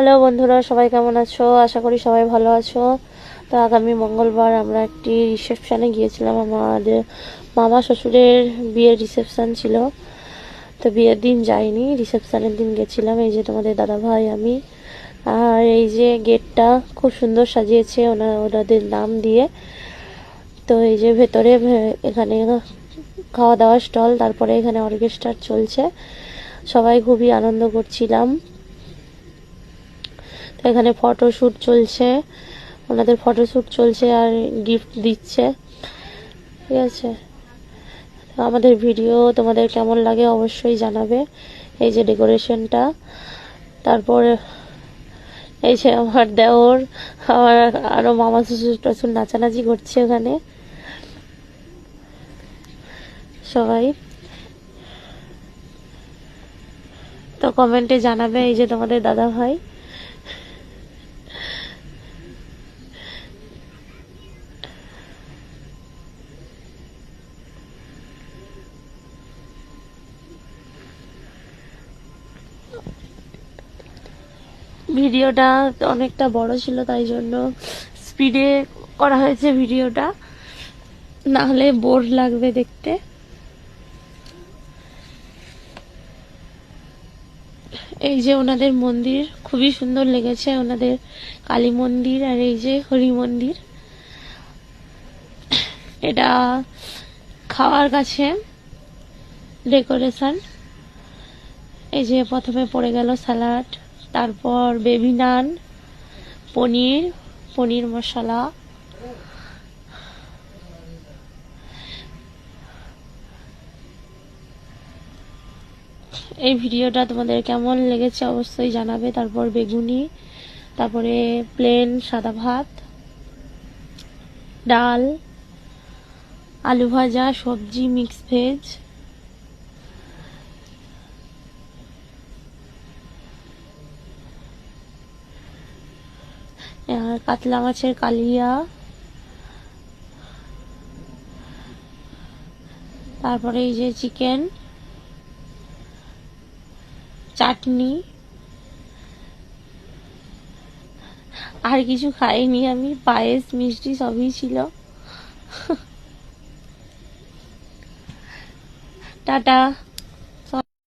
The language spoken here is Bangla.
হ্যালো বন্ধুরা, সবাই কেমন আছো? আশা করি সবাই ভালো আছো। তো আগামী মঙ্গলবার আমরা একটি রিসেপশানে গিয়েছিলাম। আমাদের মামা শ্বশুরের বিয়ের রিসেপশান ছিল। তো বিয়ের দিন যাইনি, রিসেপশানের দিন গেছিলাম। এই যে তোমাদের দাদা ভাই, আমি। আর এই যে গেটটা খুব সুন্দর সাজিয়েছে ওনাদের নাম দিয়ে। তো এই যে ভেতরে এখানে খাওয়া দাওয়ার স্টল, তারপরে এখানে অর্কেস্ট্রা চলছে। সবাই খুবই আনন্দ করছিলাম। তো এখানে ফটোশ্যুট চলছে, ওনাদের ফটোশ্যুট চলছে আর গিফট দিচ্ছে। ঠিক আছে, আমাদের ভিডিও তোমাদের কেমন লাগে অবশ্যই জানাবে। এই যে ডেকোরেশনটা, তারপর এই যে আমার দেওর, আমার আরো মামা শ্বশুর টশুর নাচানাচি করছে ওখানে সবাই। তো কমেন্টে জানাবে। এই যে তোমাদের দাদা ভাই। ভিডিওটা অনেকটা বড় ছিল, তাই জন্য স্পিডে করা হয়েছে ভিডিওটা, না হলে বোর লাগবে দেখতে। এই যে ওনাদের মন্দির খুবই সুন্দর লেগেছে, ওনাদের কালী মন্দির আর এই যে হরি মন্দির। এটা খাওয়ার কাছে ডেকোরেশন। এই যে প্রথমে পড়ে গেল স্যালাড, তারপর বেবি নান, পনির মশলা। এই ভিডিওটা তোমাদের কেমন লেগেছে অবশ্যই জানাবে। তারপর বেগুনি, তারপরে প্লেন সাদা ভাত, ডাল, আলু ভাজা, সবজি, মিক্স ভেজ। কাতলা মাছের কালিয়া, তারপরে এই যে চিকেন, চাটনি। আর কিছু খাইনি আমি, পায়েস মিষ্টি সবই ছিল। টাটা।